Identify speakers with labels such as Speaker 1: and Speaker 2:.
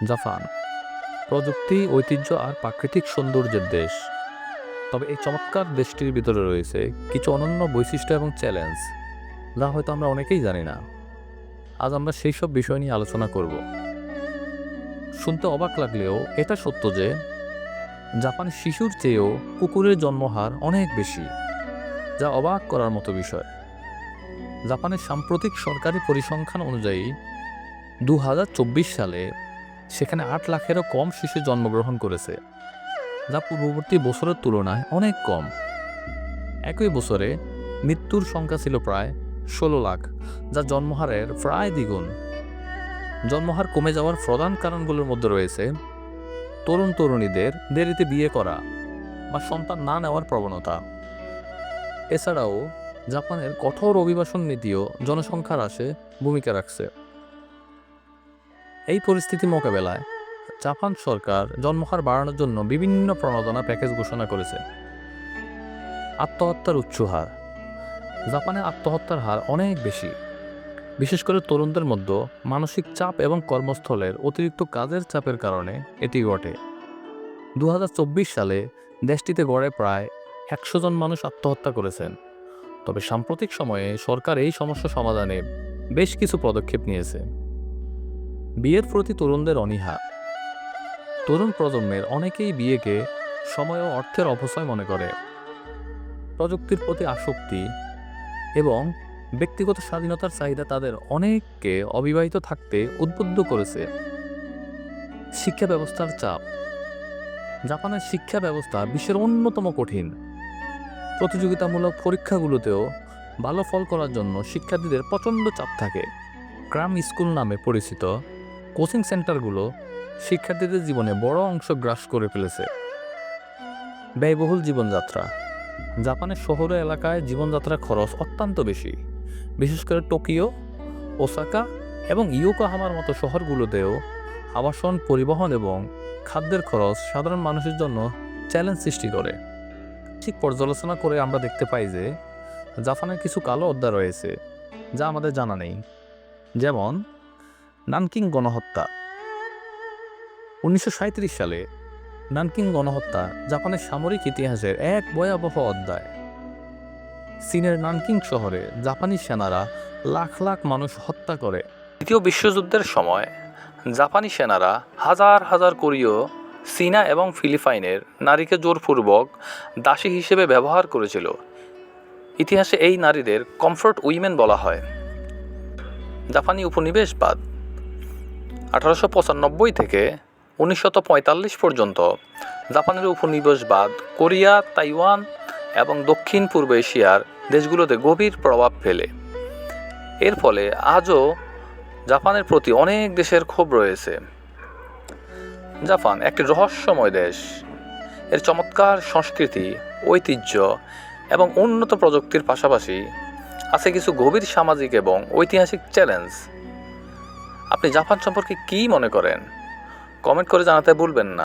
Speaker 1: Japan প্রযুক্তি, ঐতিহ্য আর প্রাকৃতিক সৌন্দর্যের দেশ। তবে এই চমৎকার দেশটির ভিতরে রয়েছে কিছু অনন্য বৈশিষ্ট্য এবং চ্যালেঞ্জ, যা হয়তো আমরা অনেকেই জানি না। আজ আমরা সেই সব বিষয় নিয়ে আলোচনা করব। শুনতে অবাক লাগলেও এটা সত্য যে জাপানে শিশুর চেয়েও কুকুরের জন্মহার অনেক বেশি, যা অবাক করার মতো বিষয়। জাপানের সাম্প্রতিক সরকারি পরিসংখ্যান অনুযায়ী 2024 সালে সেখানে 8 লাখেরও কম শিশু জন্মগ্রহণ করেছে, যা পূর্ববর্তী বছরের তুলনায় অনেক কম। একই বছরে মৃত্যুর সংখ্যা ছিল প্রায় 16 লাখ, যা জন্মহারের প্রায় দ্বিগুণ। জন্মহার কমে যাওয়ার প্রধান কারণগুলোর মধ্যে রয়েছে তরুণ তরুণীদের দেরিতে বিয়ে করা বা সন্তান না নেওয়ার প্রবণতা। এছাড়াও জাপানের কঠোর অভিবাসন নীতিও জনসংখ্যা হ্রাসে ভূমিকা রাখছে। এই পরিস্থিতি মোকাবেলায় জাপান সরকার জন্মহার বাড়ানোর জন্য বিভিন্ন প্রণোদনা প্যাকেজ ঘোষণা করেছে। আত্মহত্যার উচ্চ হার। জাপানে আত্মহত্যার হার অনেক বেশি, বিশেষ করে তরুণদের মধ্যে মানসিক চাপ এবং কর্মস্থলের অতিরিক্ত কাজের চাপের কারণে এটি ঘটে। 2024 সালে দেশটিতে গড়ে প্রায় 100 জন মানুষ আত্মহত্যা করেছেন। তবে সাম্প্রতিক সময়ে সরকার এই সমস্যা সমাধানে বেশ কিছু পদক্ষেপ নিয়েছে। বিয়ের প্রতি তরুণদের অনীহা। তরুণ প্রজন্মের অনেকেই বিয়েকে সময় ও অর্থের অপচয় মনে করে। প্রযুক্তির প্রতি আসক্তি এবং ব্যক্তিগত স্বাধীনতার চাহিদা তাদের অনেককে অবিবাহিত থাকতে উদ্বুদ্ধ করেছে। শিক্ষা ব্যবস্থার চাপ। জাপানের শিক্ষা ব্যবস্থা বিশ্বের অন্যতম কঠিন। প্রতিযোগিতামূলক পরীক্ষাগুলোতেও ভালো ফল করার জন্য শিক্ষার্থীদের প্রচণ্ড চাপ থাকে। ক্রাম স্কুল নামে পরিচিত কোচিং সেন্টারগুলো শিক্ষার্থীদের জীবনে বড় অংশ গ্রাস করে ফেলেছে। ব্যয়বহুল জীবনযাত্রা। জাপানের শহর এলাকায় জীবনযাত্রার খরচ অত্যন্ত বেশি, বিশেষ করে টোকিও, ওসাকা এবং ইয়োকোহামার মতো শহরগুলোতেও আবাসন, পরিবহন এবং খাদ্যের খরচ সাধারণ মানুষের জন্য চ্যালেঞ্জ সৃষ্টি করে। ঠিক পর্যালোচনা করে আমরা দেখতে পাই যে জাপানের কিছু কালো অধ্যায় রয়েছে যা আমাদের জানা নেই। যেমন নানকিং গণহত্যা। 1937 সালে নানকিং গণহত্যা জাপানের সামরিক ইতিহাসের এক ভয়াবহ অধ্যায়। চীনের নানকিং শহরে জাপানি সেনারা লাখ লাখ মানুষ হত্যা করে। দ্বিতীয় বিশ্বযুদ্ধের সময় জাপানি সেনারা হাজার হাজার কোরীয়, চীনা এবং ফিলিপাইনের নারীকে জোরপূর্বক দাসী হিসেবে ব্যবহার করেছিল। ইতিহাসে এই নারীদের কমফোর্ট উইমেন বলা হয়। জাপানি উপনিবেশবাদ। 1895 থেকে 1945 পর্যন্ত জাপানের উপনিবেশবাদ কোরিয়া, তাইওয়ান এবং দক্ষিণ পূর্ব এশিয়ার দেশগুলোতে গভীর প্রভাব ফেলে। এর ফলে আজও জাপানের প্রতি অনেক দেশের ক্ষোভ রয়েছে। জাপান একটি রহস্যময় দেশ। এর চমৎকার সংস্কৃতি, ঐতিহ্য এবং উন্নত প্রযুক্তির পাশাপাশি আছে কিছু গভীর সামাজিক এবং ঐতিহাসিক চ্যালেঞ্জ। আপনি জাপান সম্পর্কে কী মনে করেন? কমেন্ট করে জানাতে ভুলবেন না।